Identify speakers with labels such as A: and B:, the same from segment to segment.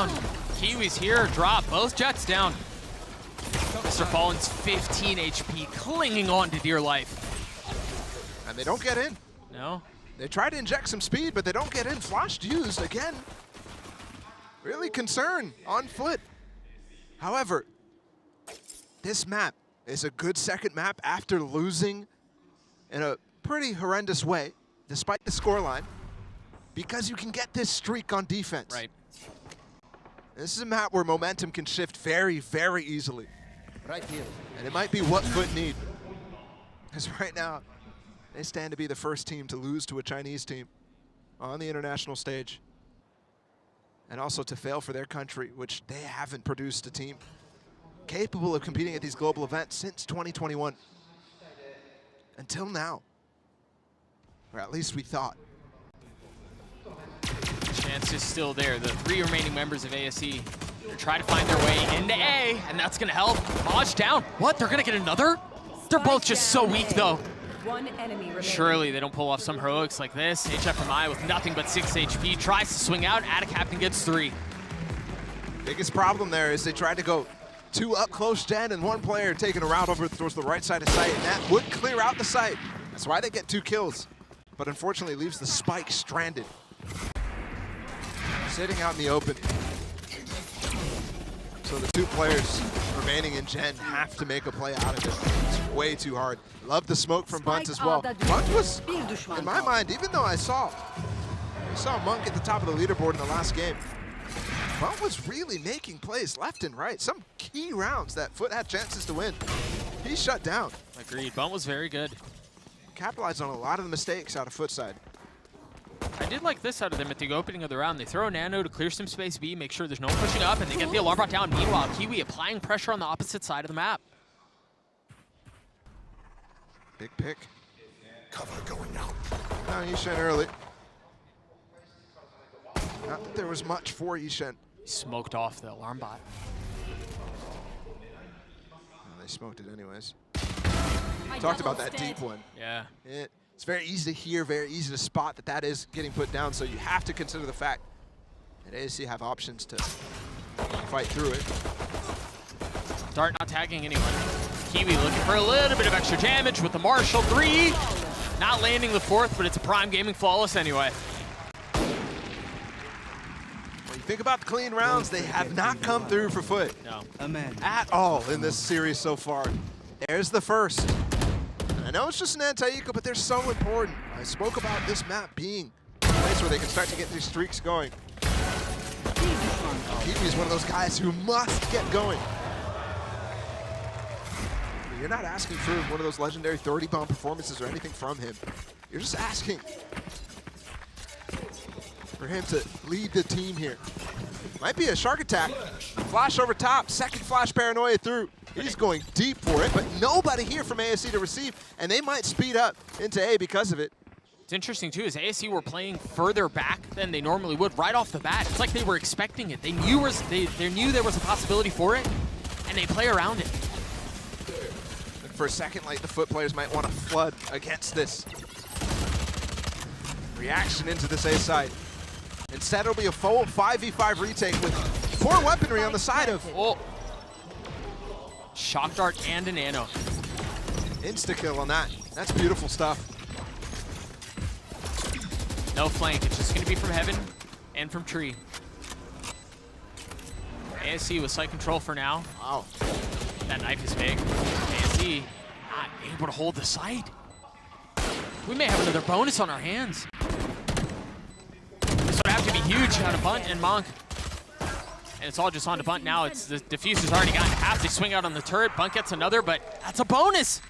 A: down. Kiwi's here, drop, both Jets down. Mr. Fallen's 15 HP, clinging on to dear life.
B: And they don't get in.
A: No.
B: They try to inject some speed, but they don't get in. Flashed used again. Really concern on foot. However, this map is a good second map after losing in a pretty horrendous way, despite the scoreline, because you can get this streak on defense.
A: Right.
B: This is a map where momentum can shift very, very easily.
C: Right here.
B: And it might be what FUT need. Because right now, they stand to be the first team to lose to a Chinese team on the international stage. And also to fail for their country, which they haven't produced a team capable of competing at these global events since 2021. Until now. Or at least we thought.
A: Chance is still there. The 3 remaining members of ASE are trying to find their way into A, and that's going to help. Maj down. What? They're going to get another? They're both just so weak, though.
D: One enemy remaining.
A: Surely they don't pull off some heroics like this. HFMI with nothing but 6 HP tries to swing out. Captain gets 3.
B: Biggest problem there is they tried to go 2 up close gen and 1 player taking a route over towards the right side of site, and that would clear out the site. That's why they get 2 kills. But unfortunately leaves the spike stranded. Sitting out in the open. So the 2 players remaining in gen have to make a play out of it. It's way too hard. Love the smoke from Bunt as well. Bunt was, in my mind, even though I saw Monk at the top of the leaderboard in the last game, Bunt was really making plays left and right. Some key rounds that FUT had chances to win. He shut down.
A: Agreed. Bunt was very good.
B: Capitalized on a lot of the mistakes out of FUT side.
A: I did like this out of them at the opening of the round. They throw a nano to clear some space B, make sure there's no one pushing up, and they get the alarm brought down. Meanwhile, Kiwi applying pressure on the opposite side of the map.
B: Big pick.
C: Cover going out.
B: Now Yishen early. Not that there was much for Yishen.
A: Smoked off the alarm bot.
B: Well, they smoked it anyways. Talked about that deep one.
A: Yeah.
B: It's very easy to hear, very easy to spot that that is getting put down, so you have to consider the fact that ASE have options to fight through it.
A: Dart not tagging anyone. Kiwi looking for a little bit of extra damage with the Marshall 3. Not landing the 4th, but it's a Prime Gaming flawless anyway.
B: When you think about the clean rounds, they have not come through for FUT.
A: No.
B: At all in this series so far. There's the first. I know it's just an anti-eco, but they're so important. I spoke about this map being a place where they can start to get these streaks going. Kiwi is one of those guys who must get going. You're not asking for one of those legendary 30-bomb performances or anything from him. You're just asking for him to lead the team here. Might be a shark attack. Flash over top, second flash paranoia through. He's going deep for it, but nobody here from ASE to receive, and they might speed up into A because of it.
A: It's interesting too, is ASE were playing further back than they normally would right off the bat. It's like they were expecting it. They knew there was a possibility for it, and they play around it.
B: And for a second, like the FUT players might want to flood against this reaction into this A side. Instead, it'll be a full 5v5 retake with 4 weaponry on the side of.
A: Oh. Shock dart and a nano.
B: Insta-kill on that. That's beautiful stuff.
A: No flank, it's just gonna be from heaven and from tree. ASE with site control for now.
B: Wow.
A: That knife is big. ASE not able to hold the site. We may have another bonus on our hands. This would have to be huge out of Bunt and Monk. And it's all just on to Bunt now. It's the diffuser's already gotten half. They swing out on the turret. Bunt gets another, but that's a bonus.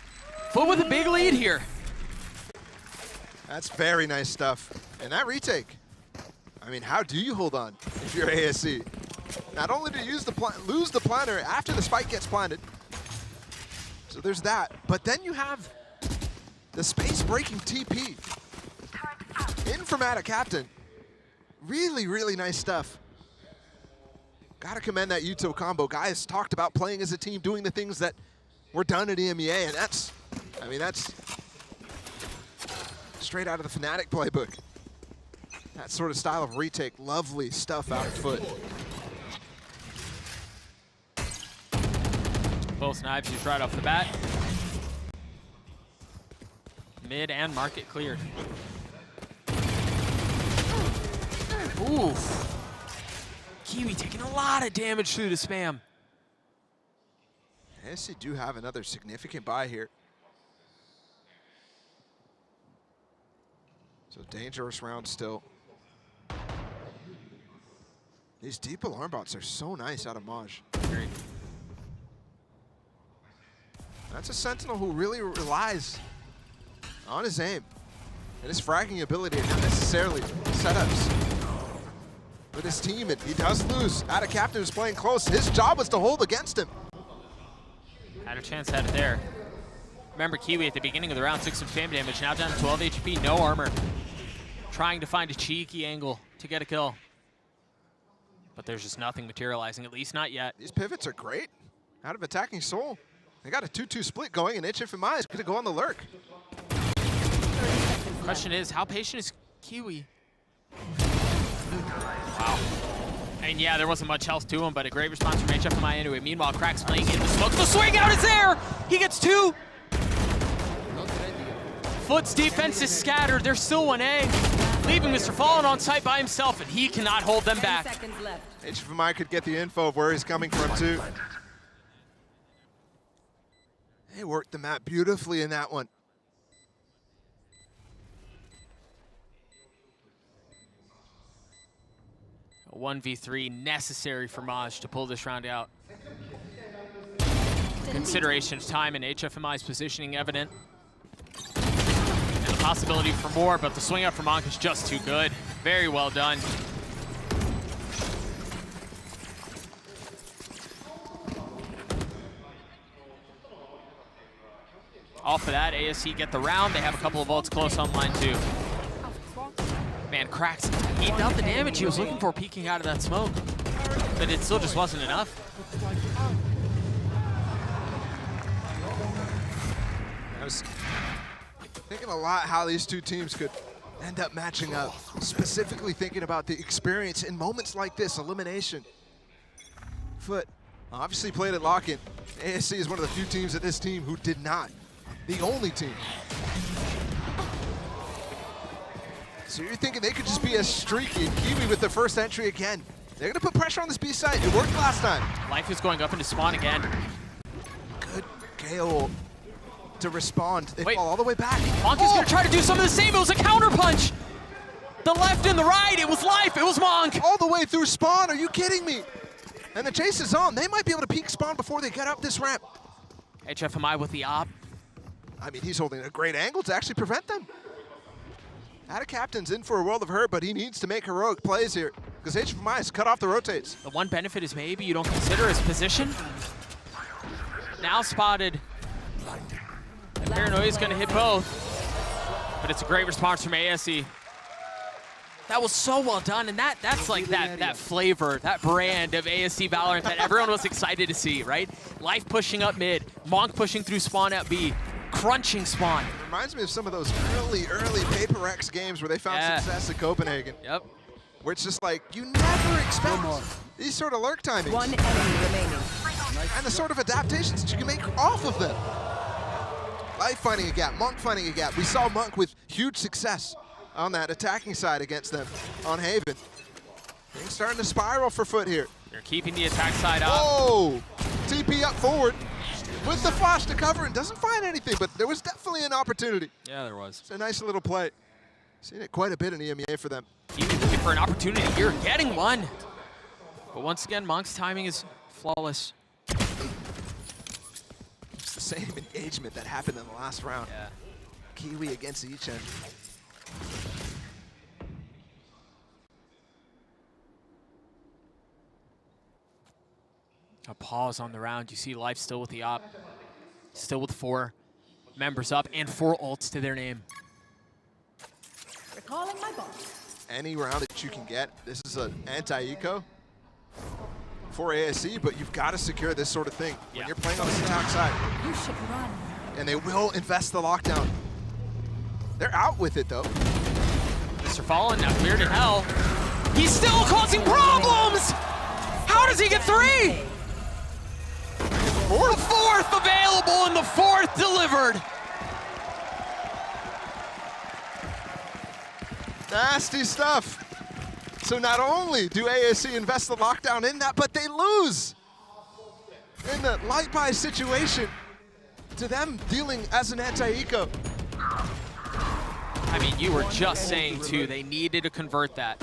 A: FUT with a big lead here.
B: That's very nice stuff. And that retake, I mean, how do you hold on if you're ASE? Not only do you lose the planter after the spike gets planted, so there's that, but then you have the space-breaking TP. In from Captain. Really, really nice stuff. Gotta commend that Yuto combo. Guys talked about playing as a team, doing the things that were done at EMEA, and that's straight out of the Fnatic playbook. That sort of style of retake, lovely stuff out of FUT.
A: both knives used right off the bat. Mid and market cleared. Oof. Kiwi taking a lot of damage through the spam.
B: ASE do have another significant buy here. So dangerous round still. These deep alarm bots are so nice out of Maj.
A: Great.
B: That's a Sentinel who really relies on his aim and his fragging ability and not necessarily setups with his team. And he does lose. Out of Captain was playing close. His job was to hold against him.
A: Had a chance at it there. Remember, Kiwi at the beginning of the round took some spam damage. Now down to 12 HP, no armor. Trying to find a cheeky angle to get a kill. But there's just nothing materializing, at least not yet.
B: These pivots are great. Out of Attacking Soul. They got a 2-2 split going, and HFMI is going to go on the lurk.
A: Question is, how patient is Kiwi? Wow. And yeah, there wasn't much health to him, but a great response from HFMI anyway. Meanwhile, Crack's playing in the smoke. The swing out is there! He gets 2! FUT's defense is scattered. They're still 1A. Leaving Mr. Fallen on site by himself, and he cannot hold them back.
B: HFMI could get the info of where he's coming from, too. They worked the map beautifully in that one.
A: A 1v3 necessary for Maj to pull this round out. Consideration of time and HFMI's positioning evident. And the possibility for more, but the swing up for Monk is just too good. Very well done. Off of that, ASE get the round. They have a couple of ults close online too. Man, Cracks eating up the damage he was looking for peeking out of that smoke. But it still just wasn't enough.
B: I was thinking a lot how these two teams could end up matching up. Specifically thinking about the experience in moments like this, elimination. FUT obviously played at lock-in. ASE is one of the few teams at this team who did not. The only team. So you're thinking they could just be as streaky, and Kiwi with the first entry again. They're gonna put pressure on this B side. It worked last time.
A: Life is going up into spawn again.
B: Good KO to respond. They fall all the way back.
A: Monk is gonna try to do some of the same. It was a counter punch. The left and the right, it was Life, it was Monk.
B: All the way through spawn, are you kidding me? And the chase is on. They might be able to peek spawn before they get up this ramp.
A: HFMI with the op.
B: I mean, he's holding a great angle to actually prevent them. Ada Captain's in for a world of hurt, but he needs to make heroic plays here because HFMI has cut off the rotates.
A: The one benefit is maybe you don't consider his position. Now spotted. And Paranoia's gonna hit both. But it's a great response from ASE. That was so well done, and that's like that flavor, that brand of ASE Valorant that everyone was excited to see, right? Life pushing up mid, Monk pushing through spawn at B, crunching spawn.
B: It reminds me of some of those early Paper X games where they found success at Copenhagen.
A: Yep.
B: Where it's just like, you never expect these sort of lurk timings.
D: One enemy remaining.
B: And the sort of adaptations that you can make off of them. Life finding a gap, Monk finding a gap. We saw Monk with huge success on that attacking side against them on Haven. Things starting to spiral for FUT here.
A: They're keeping the attack side up.
B: Oh! TP up forward with the flash to cover and doesn't find anything, but there was definitely an opportunity.
A: Yeah, there was.
B: It's a nice little play. Seen it quite a bit in EMEA for them.
A: Even looking for an opportunity here, getting one. But once again, Monk's timing is flawless.
B: It's the same engagement that happened in the last round.
A: Yeah.
B: Kiwi against each end.
A: A pause on the round. You see Life still with the op. Still with 4 members up and 4 ults to their name.
D: Recalling my boss.
B: Any round that you can get, this is an anti-eco for ASE, but you've got to secure this sort of thing when you're playing on this attack side.
D: You should run.
B: And they will invest the lockdown. They're out with it, though.
A: Mr. Fallen now cleared in hell. He's still causing problems! How does he get 3?
B: fourth.
A: The fourth available and the fourth delivered.
B: Nasty stuff. So not only do ASE invest the lockdown in that, but they lose in the light buy situation to them dealing as an anti-eco.
A: I mean, you were just saying, too, they needed to convert that.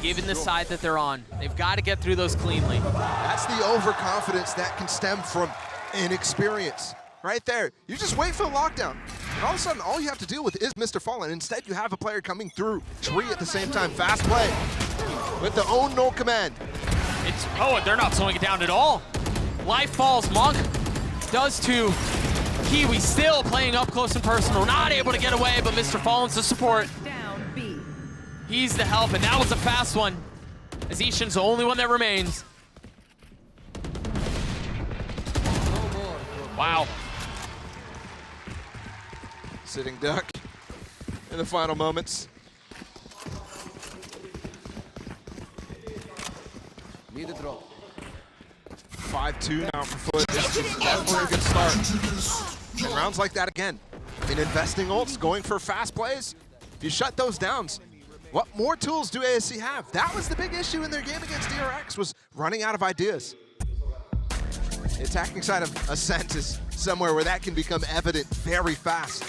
A: Given the side that they're on, they've got to get through those cleanly.
B: That's the overconfidence that can stem from inexperience. Right there. You just wait for the lockdown. And all of a sudden, all you have to deal with is Mr. Fallen. Instead, you have a player coming through tree at the same time. Fast play with the own null command.
A: Oh, they're not slowing it down at all. Life falls. Monk does too. Kiwi still playing up close and personal. Not able to get away, but Mr. Fallen's the support.
D: Down B.
A: He's the help, and that was a fast one. As Ishan's the only one that remains. Wow.
B: Sitting duck in the final moments.
C: Need a drop.
B: 5-2 now for FUT. This is definitely a good start. And rounds like that again. I mean, investing ults, going for fast plays. If you shut those downs, what more tools do ASE have? That was the big issue in their game against DRX, was running out of ideas. The attacking side of Ascent is somewhere where that can become evident very fast.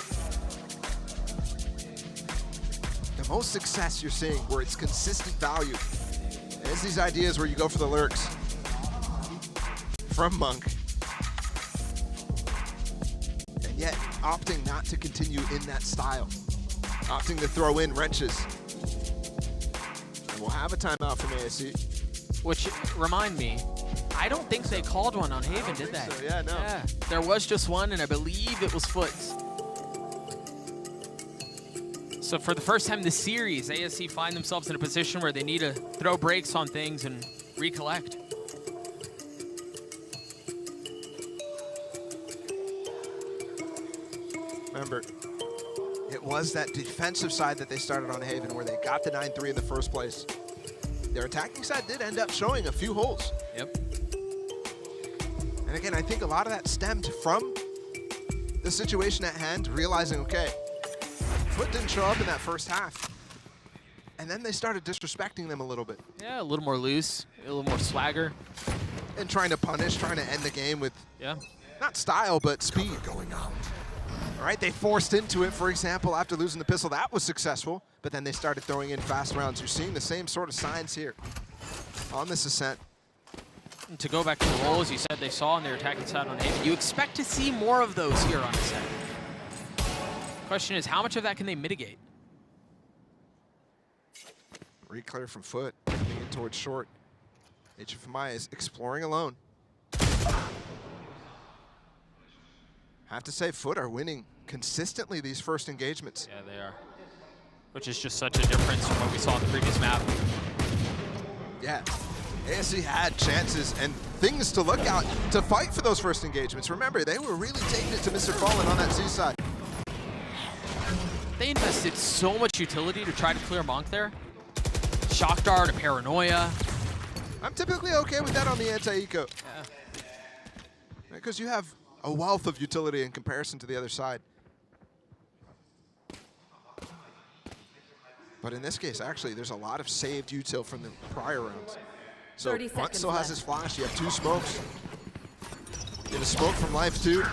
B: The most success you're seeing where it's consistent value is these ideas where you go for the lurks from Monk, and yet opting not to continue in that style, opting to throw in wrenches. And we'll have a timeout from ASE.
A: Which, remind me, I don't think they called one on Haven, did they?
B: So, yeah, no.
A: Yeah, there was just one, and I believe it was FUT's. So for the first time this series, ASE find themselves in a position where they need to throw brakes on things and recollect.
B: Remember, it was that defensive side that they started on Haven where they got the 9-3 in the first place. Their attacking side did end up showing a few holes.
A: Yep.
B: And again, I think a lot of that stemmed from the situation at hand, realizing, okay, FUT didn't show up in that first half. And then they started disrespecting them a little bit.
A: Yeah, a little more loose, a little more swagger.
B: And trying to punish, trying to end the game with,
A: Yeah.
B: not style, but speed.
C: Going out.
B: All right, they forced into it, for example, after losing the pistol. That was successful, but then they started throwing in fast rounds. You're seeing the same sort of signs here on this Ascent.
A: And to go back to the roles you said they saw on their attacking side on Haven, you expect to see more of those here on Ascent. Question is, how much of that can they mitigate?
B: Reclear from FUT, coming in towards short. HFMI is exploring alone. Have to say, FUT are winning consistently these first engagements.
A: Yeah, they are. Which is just such a difference from what we saw on the previous map.
B: Yeah, ASE had chances and things to look out to fight for those first engagements. Remember, they were really taking it to Mr. Fallen on that C side.
A: They invested so much utility to try to clear Monk there. Shock Dart, a Paranoia.
B: I'm typically okay with that on the anti-eco.
A: Yeah.
B: Because you have a wealth of utility in comparison to the other side. But in this case, actually, there's a lot of saved util from the prior rounds. So
D: 30
B: Bunt still
D: seconds
B: has his flash. You have 2 smokes. You have a smoke from Life too.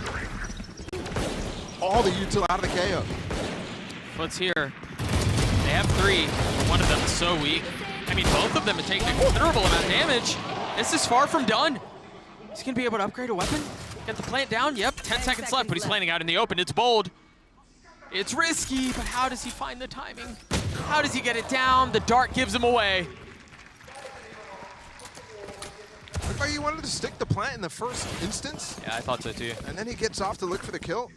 B: All the util out of the KO.
A: FUT's here. They have 3. One of them is so weak. I mean, both of them are taking a considerable amount of damage. This is far from done. He's going to be able to upgrade a weapon? Get the plant down? Yep, 10 seconds left, but he's planning out in the open. It's bold. It's risky, but how does he find the timing? How does he get it down? The dart gives him away.
B: Looked like he wanted to stick the plant in the first instance.
A: Yeah, I thought so too.
B: And then he gets off to look for the kill,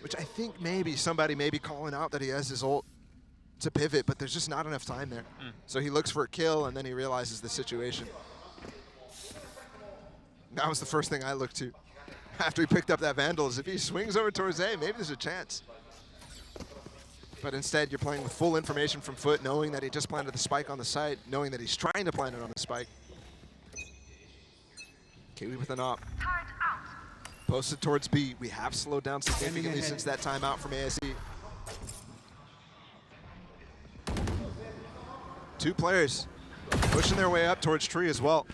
B: which I think maybe somebody may be calling out that he has his ult to pivot, but there's just not enough time there. So he looks for a kill, and then he realizes the situation. That was the first thing I looked to after he picked up that Vandal, is if he swings over towards A, maybe there's a chance. But instead, you're playing with full information from FUT, knowing that he just planted the spike on the site, knowing that he's trying to plant it on the spike. Kiwi with an op. Posted towards B. We have slowed down significantly since that timeout from ASE. Two players pushing their way up towards tree as well.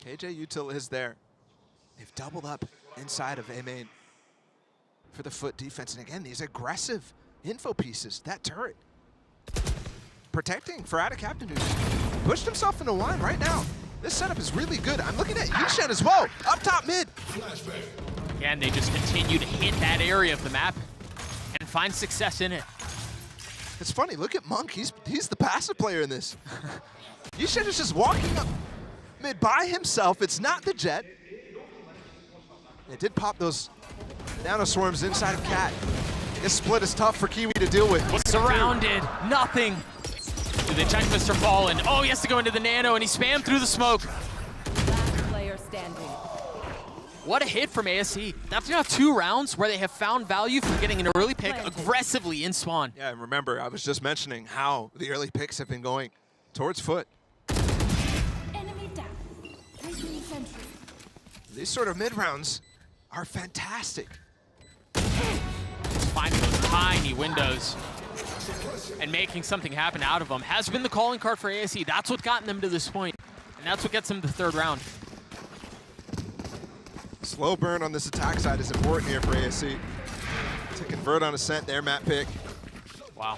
B: KJ Util is there. They've doubled up inside of A main for the FUT defense. And again, these aggressive info pieces, that turret. Protecting for Captain, who's pushed himself into one right now. This setup is really good. I'm looking at Yushen as well, up top mid.
A: Again, they just continue to hit that area of the map and find success in it.
B: It's funny, look at Monk, he's the passive player in this. Yushen is just walking up mid by himself. It's not the Jet. It did pop those nano swarms inside of Cat. This split is tough for Kiwi to deal with.
A: Surrounded, nothing. Do they check Mr. Fallen? Oh, he has to go into the nano, and he spammed through the smoke.
D: Last player standing.
A: What a hit from ASE. That's now 2 rounds where they have found value from getting an early pick aggressively in spawn.
B: Yeah, and remember, I was just mentioning how the early picks have been going towards FUT.
D: Enemy down. Placing sentry.
B: These sort of mid rounds are fantastic.
A: Finding those tiny windows and making something happen out of them has been the calling card for ASE. That's what gotten them to this point, and that's what gets them to the 3rd round.
B: Slow burn on this attack side is important here for ASE. To convert on a scent there, Matt pick.
A: Wow.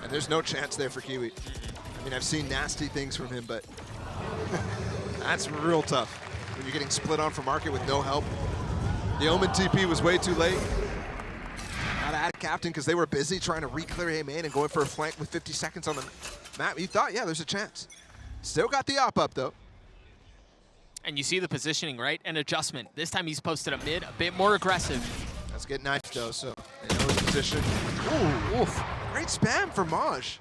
B: And there's no chance there for Kiwi. I mean, I've seen nasty things from him, but that's real tough when you're getting split on from market with no help. The Omen TP was way too late. Gotta add Captain because they were busy trying to re-clear A main and going for a flank with 50 seconds on the map. You thought, yeah, there's a chance. Still got the op up, though.
A: And you see the positioning, right? An adjustment. This time he's posted up mid, a bit more aggressive.
B: Let's get knifed, though, so they know his position. Ooh, oof. Great spam for Maj.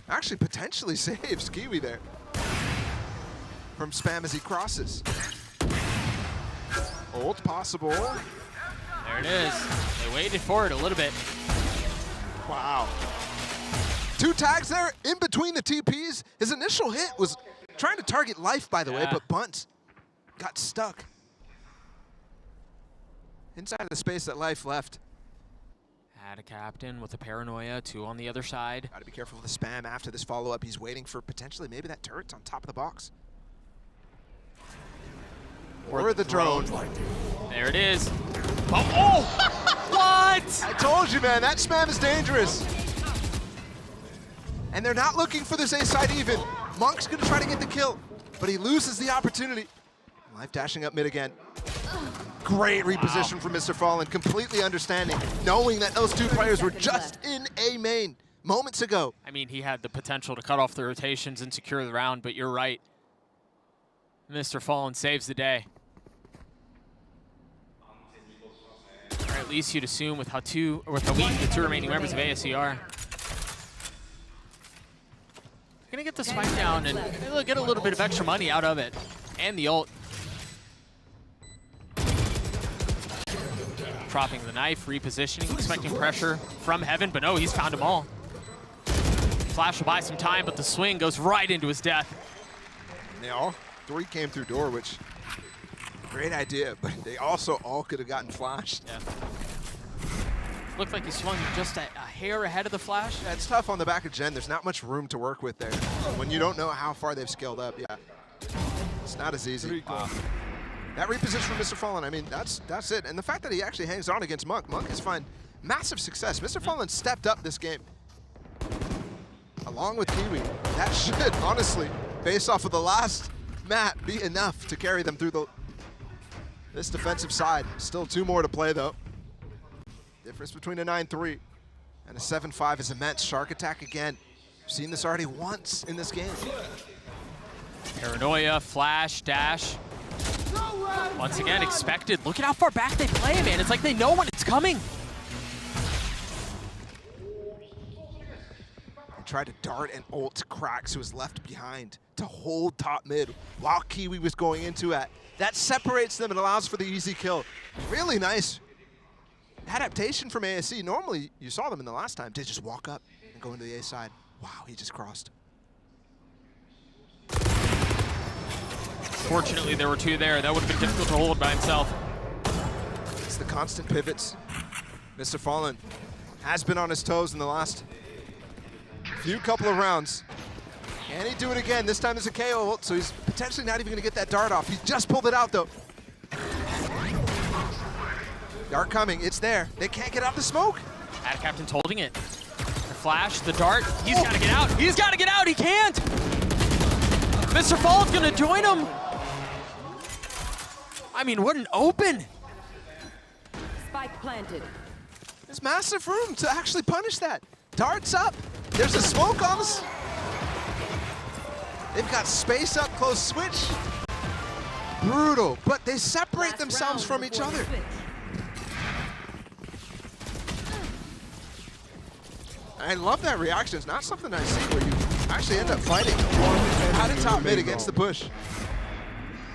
B: Actually, potentially saves Kiwi there from spam as he crosses. Ult possible.
A: There it is. They waited for it a little bit.
B: Wow. 2 tags there in between the TPs. His initial hit was trying to target Life, by the way, but Bunt got stuck inside of the space that Life left.
A: Had a Captain with a paranoia, 2 on the other side.
B: Got to be careful with the spam after this follow-up. He's waiting for potentially maybe that turret's on top of the box. Or the drone.
A: There it is. Oh! What?
B: I told you, man, that spam is dangerous. And they're not looking for this A side even. Monk's gonna try to get the kill, but he loses the opportunity. Life dashing up mid again. Great reposition from Mr. Fallen, completely understanding, knowing that those 2 players were just in A main moments ago.
A: I mean, he had the potential to cut off the rotations and secure the round, but you're right. Mr. Fallen saves the day. Or at least you'd assume with how weak the 2 remaining members of ASE are. Gonna get the spike down and they'll get a little bit of extra money out of it. And the ult. Dropping the knife, repositioning, expecting pressure from Heaven, but no, he's found them all. Flash will buy some time, but the swing goes right into his death.
B: And they all 3 came through door, which great idea, but they also all could have gotten flashed.
A: Yeah. Looked like he swung just a hair ahead of the flash.
B: Yeah, it's tough on the back of Gen. There's not much room to work with there. When you don't know how far they've scaled up, yeah. It's not as easy. Wow. That reposition from Mr. Fallen, I mean, that's it. And the fact that he actually hangs on against Monk, Monk has found massive success. Mr. Fallen stepped up this game. Along with Kiwi. That should, honestly, based off of the last map, be enough to carry them through this defensive side. Still 2 more to play, though. Difference between a 9-3 and a 7-5 is immense. Shark attack again. We've seen this already once in this game.
A: Paranoia, flash, dash. Once again, expected. Look at how far back they play, man. It's like they know when it's coming.
B: They tried to dart and ult Krax, who was left behind, to hold top mid while Kiwi was going into it. That separates them and allows for the easy kill. Really nice adaptation from ASE. Normally, you saw them in the last time. They just walk up and go into the A side. Wow, he just crossed.
A: Fortunately, there were two there. That would have been difficult to hold by himself.
B: It's the constant pivots. Mr. Fallen has been on his toes in the last couple of rounds. Can he do it again? This time there's a KO ult, so he's potentially not even going to get that dart off. He just pulled it out, though. Dart coming. It's there. They can't get out the smoke.
A: Ad Captain's holding it. The flash, the dart. He's got to get out. He's got to get out. He can't. Mr. Fallen's going to join him. I mean, what an open.
D: Spike planted.
B: There's massive room to actually punish that. Darts up. There's a smoke on us. They've got space up close switch. Brutal, but they separate themselves from each other. I love that reaction. It's not something I see where you actually end up fighting out of top mid against the push.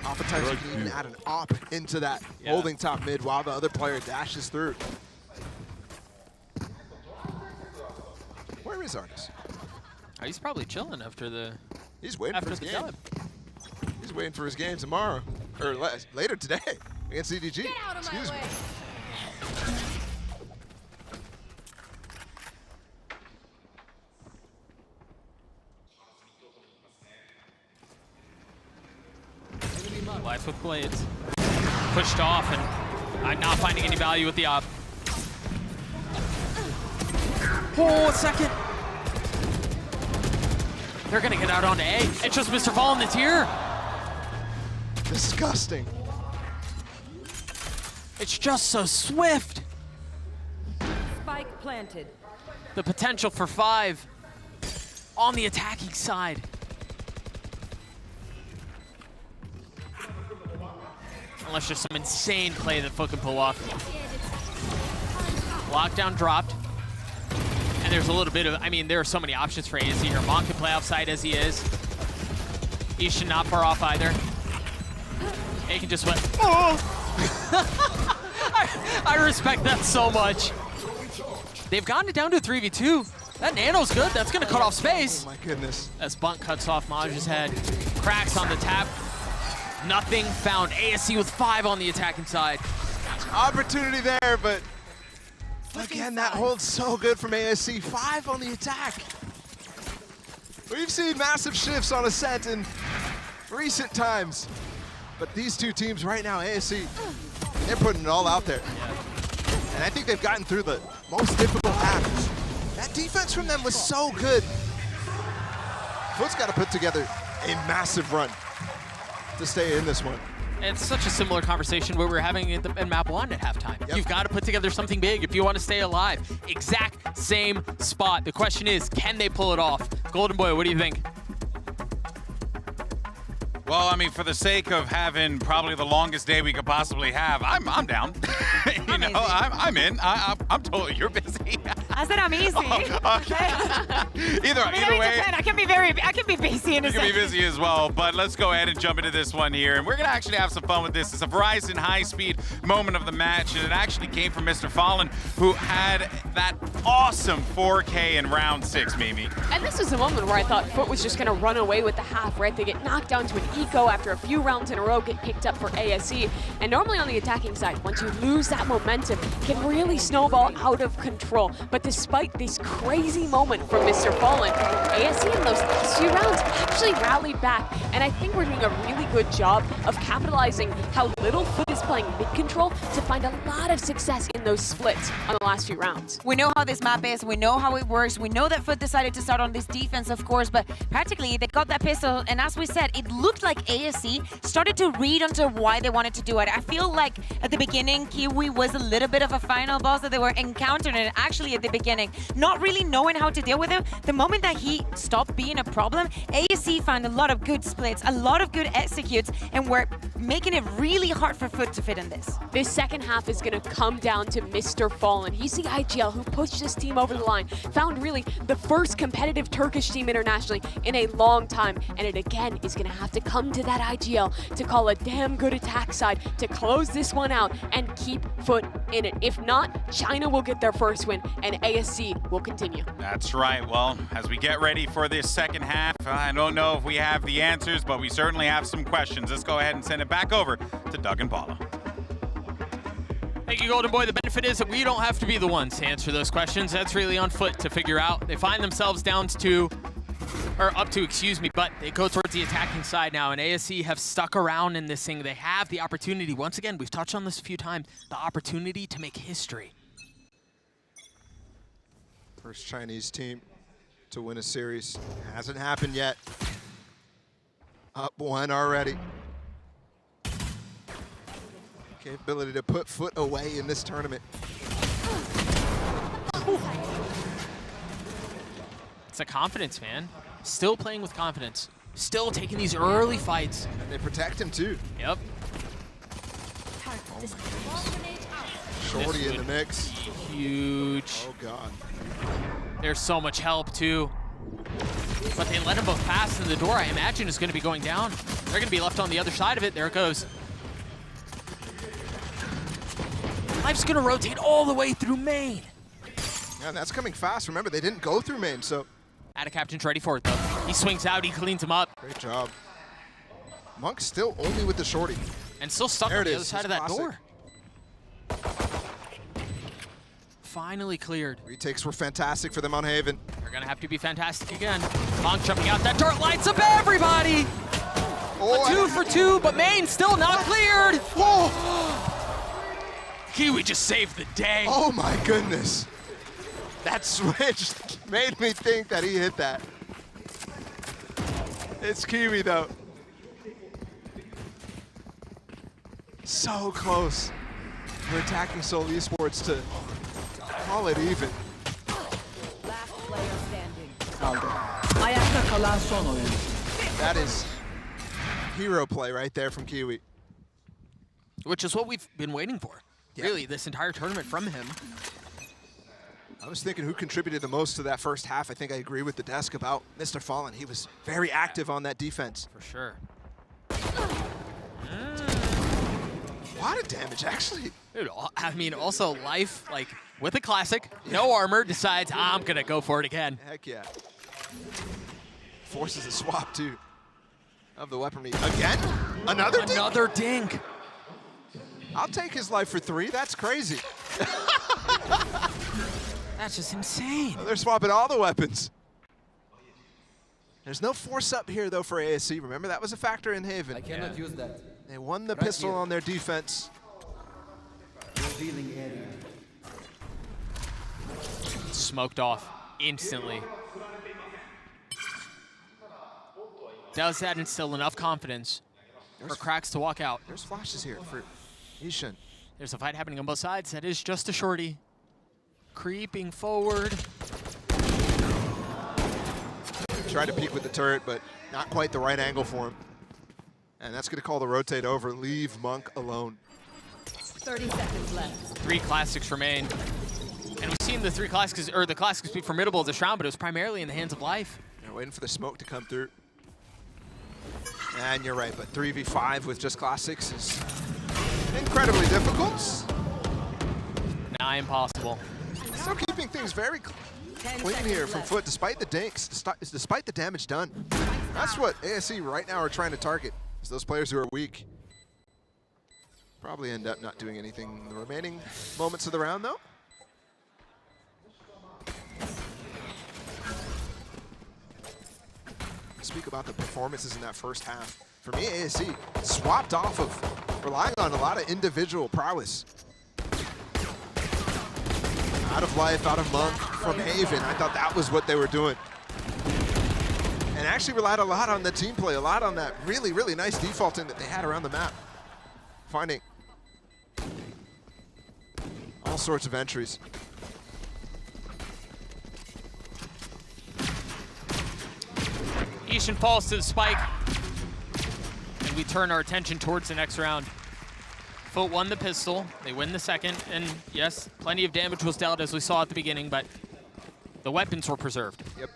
B: Oftentimes you can even add an op into that, holding top mid while the other player dashes through. Where is Artis?
A: Oh, he's probably chilling after the
B: He's waiting for his game.
A: dub.
B: He's waiting for his game tomorrow, or later today against CDG.
D: Get out of my way.
A: Life with blades. Pushed off, and I'm not finding any value with the op. Oh, a second. They're gonna get out onto A. It's just Mr. Fallen that's here.
B: Disgusting.
A: It's just so swift.
D: Spike planted.
A: The potential for 5 on the attacking side. Unless there's some insane play that FUT can pull off. Lockdown dropped. And there's a little bit of, I mean, there are so many options for ASE here. Mon can play outside as he is. Isha not far off either. A can just went, oh! I respect that so much. They've gotten it down to a 3v2. That nano's good. That's going to cut off space.
B: Oh my goodness.
A: As Bunt cuts off Maj's head. Cracks on the tap. Nothing found. ASE with 5 on the attacking side.
B: Opportunity there, but again, that holds so good from ASE. 5 on the attack. We've seen massive shifts on Ascent in recent times, but these two teams right now, ASE, they're putting it all out there. And I think they've gotten through the most difficult half. That defense from them was so good. FUT's got to put together a massive run to stay in this one.
A: It's such a similar conversation we were having in map 1 at halftime.
B: Yep.
A: You've got to put together something big if you want to stay alive. Exact same spot. The question is, can they pull it off? Golden Boy, what do you think?
E: Well, I mean, for the sake of having probably the longest day we could possibly have, I'm down. You know, I'm in. I'm totally. You're busy.
F: I said I'm easy.
E: Either way.
F: I can be busy in a
E: You can be busy as well, but let's go ahead and jump into this one here. And we're going to actually have some fun with this. It's a Verizon high-speed moment of the match, and it actually came from Mr. Fallen, who had that awesome 4K in round 6, Mimi.
F: And this was a moment where I thought FUT was just going to run away with the half, right? They get knocked down to an eco after a few rounds in a row, get picked up for ASE. And normally on the attacking side, once you lose that momentum, it can really snowball out of control. But despite this crazy moment from Mr. Fallen, ASE in those last few rounds actually rallied back. And I think we're doing a really good job of capitalizing how little FUT is playing mid-control to find a lot of success in those splits on the last few rounds.
G: We know how this map is, we know how it works, we know that FUT decided to start on this defense, of course, but practically they got that pistol, and as we said, it looked like ASE started to read onto why they wanted to do it. I feel like at the beginning, Kiwi was a little bit of a final boss that they were encountering, and actually at the beginning, not really knowing how to deal with him. The moment that he stopped being a problem, ASE found a lot of good splits, a lot of good executes, and were making it really hard for FUT to fit in this.
F: This second half is going to come down to Mr. Fallen. He's the IGL who pushed this team over the line, found really the first competitive Turkish team internationally in a long time, and it again is going to have to come to that IGL to call a damn good attack side to close this one out and keep FUT in it. If not, China will get their first win and ASC will continue.
E: That's right. Well, as we get ready for this second half, I don't know if we have the answers, but we certainly have some questions. Let's go ahead and send it back over to Doug and Paula.
A: Thank you, Golden Boy. The benefit is that we don't have to be the ones to answer those questions. That's really on FUT to figure out. They find themselves down to, or up to, excuse me, but they go towards the attacking side now, and ASC have stuck around in this thing. They have the opportunity, once again, we've touched on this a few times, the opportunity to make history.
B: First Chinese team to win a series. Hasn't happened yet. Up one already. Capability to put FUT away in this tournament.
A: It's a confidence, man. Still playing with confidence. Still taking these early fights.
B: And they protect him too.
A: Yep.
B: Shorty in the mix.
A: Huge.
B: Oh God.
A: There's so much help too. But they let them both pass, and the door, I imagine, is going to be going down. They're going to be left on the other side of it. There it goes. Life's going to rotate all the way through main.
B: Yeah, that's coming fast. Remember, they didn't go through main, so.
A: Ada Captain's ready for it, though. He swings out, he cleans him up.
B: Great job. Monk still only with the shorty.
A: And still stuck
B: There
A: on
B: it
A: the
B: is.
A: other side of
B: It's
A: that door. Finally cleared.
B: Retakes were fantastic for them on Haven.
A: They're going to have to be fantastic again. Monk jumping out that door, lights up everybody!
B: Oh,
A: A 2 for 2, but main still not cleared!
B: Whoa!
A: Kiwi just saved the day.
B: Oh my goodness. That switch made me think that he hit that. It's Kiwi though. So close. We're attacking Seoul Esports to call it even.
D: Last player standing.
H: Ayakta kalan son oyuncu.
B: That is hero play right there from Kiwi.
A: Which is what we've been waiting for.
B: Yeah.
A: Really, this entire tournament from him.
B: I was thinking who contributed the most to that first half. I think I agree with the desk about Mr. Fallen. He was very active on that defense.
A: For sure.
B: A lot of damage, actually.
A: Dude, I mean, also Life, like, with a classic, no armor, decides, I'm going to go for it again.
B: Heck yeah. Forces a swap, too, of the weaponry. Again? Another dink?
A: Another dink.
B: I'll take his life for 3. That's crazy.
A: That's just insane.
B: They're swapping all the weapons. There's no force up here, though, for ASC. Remember, that was a factor in Haven.
C: I cannot use that.
B: They won the
C: Right
B: pistol
C: here.
B: on their defense.
C: Revealing area.
A: Smoked off instantly. Does that instill enough confidence for Cracks to walk out?
B: There's flashes here for Ishan.
A: There's a fight happening on both sides. That is just a shorty. Creeping forward.
B: Tried to peek with the turret, but not quite the right angle for him. And that's going to call the rotate over. Leave Monk alone.
D: 30 seconds left.
A: 3 classics remain. And we've seen the 3 classics, or the classics be formidable this round, but it was primarily in the hands of Life.
B: They're waiting for the smoke to come through. And you're right, but 3v5 with just classics is incredibly difficult.
A: Nigh impossible.
B: Still keeping things very clean here from FUT, despite the dinks, despite the damage done. That's what ASC right now are trying to target, is those players who are weak. Probably end up not doing anything in the remaining moments of the round, though. Speak about the performances in that first half. For me, ASC swapped off of relying on a lot of individual prowess. Out of Life, out of Monk, from Haven. I thought that was what they were doing. And actually relied a lot on the team play, a lot on that really, really nice defaulting that they had around the map. Finding all sorts of entries.
A: Ishan falls to the spike. And we turn our attention towards the next round. FUT won the pistol, they win the second, and yes, plenty of damage was dealt as we saw at the beginning, but the weapons were preserved.
B: Yep.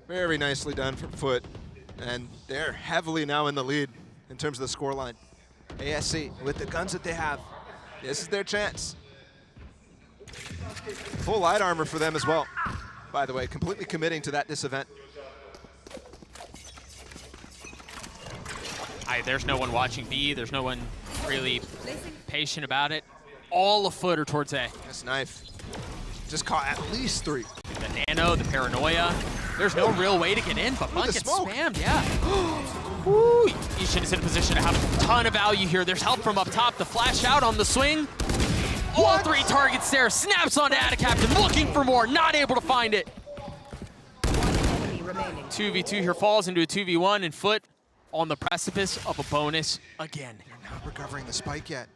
B: Very nicely done from FUT, and they're heavily now in the lead in terms of the scoreline. ASE, with the guns that they have, this is their chance. Full light armor for them as well, by the way, completely committing to that this event.
A: There's no one watching B, there's no one really patient about it. All of FUT are towards A.
B: This knife just caught at least 3.
A: The nano, the paranoia. There's no real way to get in, but Bunt gets spammed, yeah. Woo! Ishin is in a position to have a ton of value here. There's help from up top. The flash out on the swing. All 3 targets there. Snaps onto Captain, looking for more, not able to find it. 2v2 here falls into a 2v1, and FUT on the precipice of a bonus again.
B: They're not recovering the spike yet.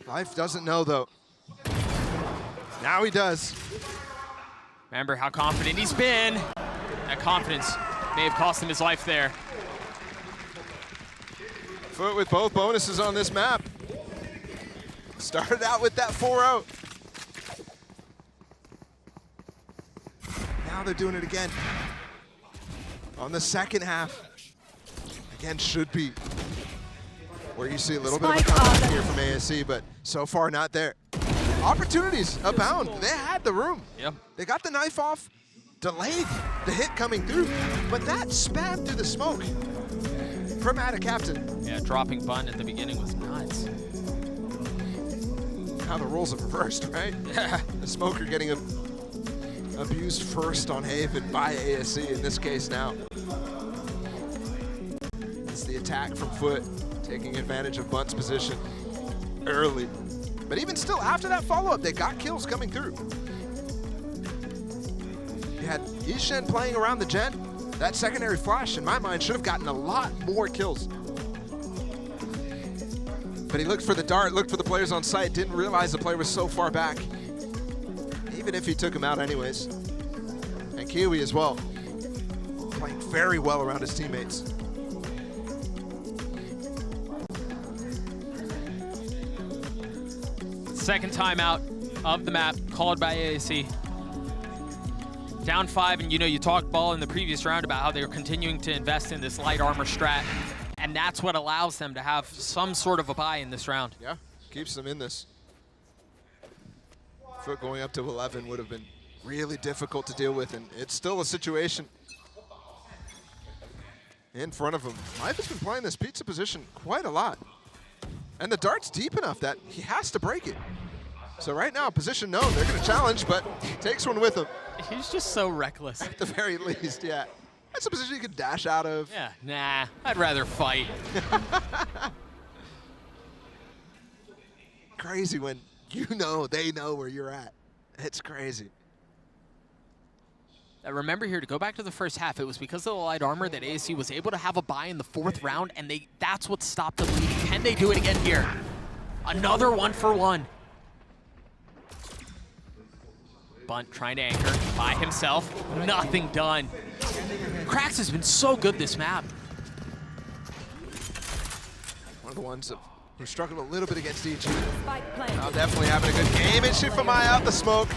B: Life doesn't know, though. Now he does.
A: Remember how confident he's been. That confidence may have cost him his life there.
B: FUT with both bonuses on this map. Started out with that 4-0. Now they're doing it again. On the second half. Again, should be where you see a little bit of a comeback here from ASE, but so far not there. Opportunities abound. They had the room.
A: Yep.
B: They got the knife off, delayed the hit coming through, but that spam through the smoke from Captain.
A: Yeah, dropping Bunt at the beginning was nuts.
B: How the roles have reversed, right? Yeah. The smoker getting abused first on Haven by ASE in this case now. It's the attack from FUT, taking advantage of Bunt's position early. But even still, after that follow-up, they got kills coming through. You had Ishin playing around the gen. That secondary flash, in my mind, should have gotten a lot more kills. But he looked for the dart, looked for the players on site, didn't realize the player was so far back. Even if he took him out anyways. And Kiwi as well, playing very well around his teammates.
A: Second timeout of the map called by ASE. Down 5, and you talked ball in the previous round about how they were continuing to invest in this light armor strat, and that's what allows them to have some sort of a buy in this round.
B: Yeah, keeps them in this. FUT going up to 11 would have been really difficult to deal with, and it's still a situation in front of him. Life has been playing this pizza position quite a lot. And the dart's deep enough that he has to break it. So right now, position known, they're going to challenge, but takes one with him.
A: He's just so reckless.
B: At the very least, yeah. That's a position you could dash out of.
A: Yeah, nah, I'd rather fight.
B: Crazy when they know where you're at. It's crazy.
A: Remember here, to go back to the first half, it was because of the light armor that ASE was able to have a buy in the 4th round, and that's what stopped them leading. Can they do it again here? Another 1-for-1. Bunt trying to anchor by himself. Nothing done. Krax has been so good this map.
B: One of the ones who struggled a little bit against EG. Now definitely having a good game. And Shifamai out the smoke.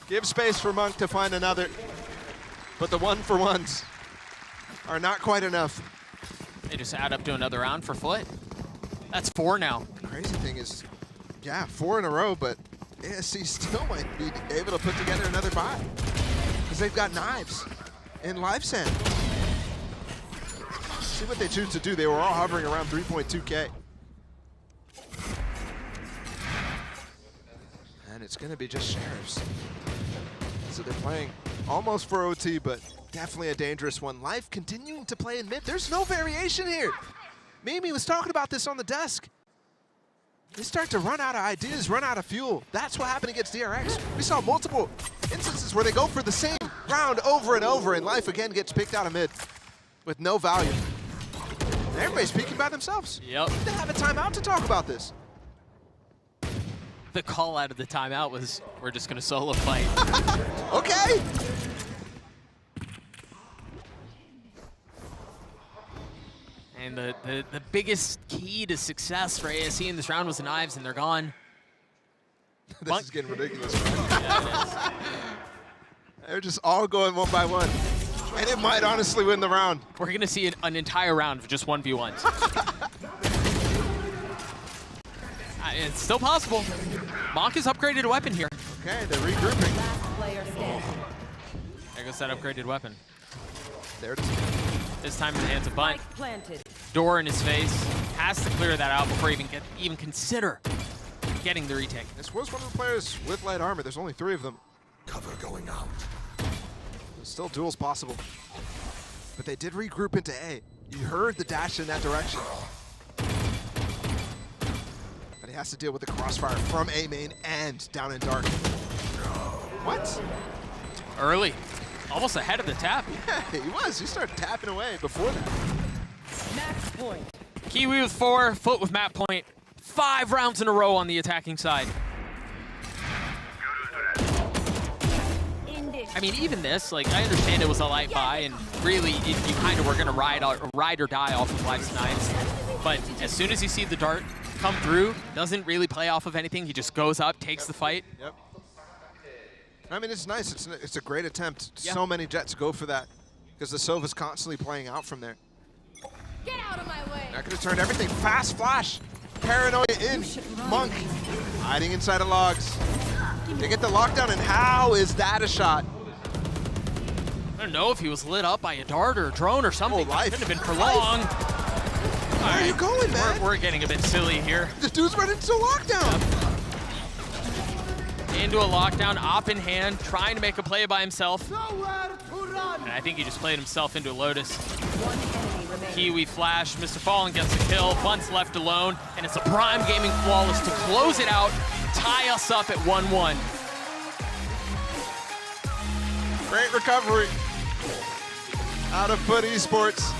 B: Give space for Monk to find another. But the 1-for-1s are not quite enough.
A: They just add up to another round for FUT. That's 4 now.
B: The crazy thing is, yeah, 4 in a row, but ASE still might be able to put together another buy. Because they've got knives in live sand. See what they choose to do. They were all hovering around 3.2K. And it's going to be just Sheriffs. So they're playing almost for OT, but definitely a dangerous one. Life continuing to play in mid. There's no variation here. Mimi was talking about this on the desk. They start to run out of ideas, run out of fuel. That's what happened against DRX. We saw multiple instances where they go for the same round over and over, and Life again gets picked out of mid with no value. And everybody's peeking by themselves.
A: Yep.
B: They have a timeout to talk about this.
A: The call out of the timeout was, we're just going to solo fight.
B: Okay.
A: the biggest key to success for ASE in this round was the knives, and they're gone.
B: This is getting ridiculous.
A: Yeah,
B: They're just all going one by one. And it might honestly win the round.
A: we're going to see an entire round of just 1v1s. It's still possible. Monk has upgraded a weapon here.
B: Okay, they're regrouping.
D: Last player standing.
A: There goes that upgraded weapon.
B: There it is.
A: This time in the hands of Bunt.
D: Spike planted.
A: Door in his face. Has to clear that out before he even consider getting the retake.
B: This was one of the players with light armor. There's only 3 of them. Cover going out. There's still duels possible. But they did regroup into A. You heard the dash in that direction. But he has to deal with the crossfire from A main and down in dark. What?
A: Early. Almost ahead of the tap.
B: Yeah, he was. He started tapping away before that.
D: Max point.
A: Kiwi with 4, Foot with map point. 5 rounds in a row on the attacking side. I mean, even this, like, I understand it was a light buy, and really, you kind of were going to ride or die off of Life's knives. But as soon as you see the dart come through, doesn't really play off of anything. He just goes up, takes the fight.
B: Yep. I mean, it's nice. It's a great attempt.
A: Yeah.
B: So many Jets go for that because the Sova's constantly playing out from there.
D: Get out of my way.
B: That could have turned everything. Fast flash. Paranoia in. Monk hiding inside of logs. They get the lockdown, and how is that a shot?
A: I don't know if he was lit up by a dart or a drone or something.
B: Oh, life.
A: Couldn't have been for long.
B: Where are you going, man?
A: We're getting a bit silly here.
B: This dude's running into lockdown.
A: Into a lockdown, op in hand, trying to make a play by himself.
C: Nowhere to run.
A: And I think he just played himself into a Lotus.
D: One enemy remaining.
A: Kiwi flash, Mr. Fallen gets the kill, Bunt's left alone, and it's a Prime Gaming Flawless to close it out, tie us up at 1-1.
B: Great recovery out of FUT Esports.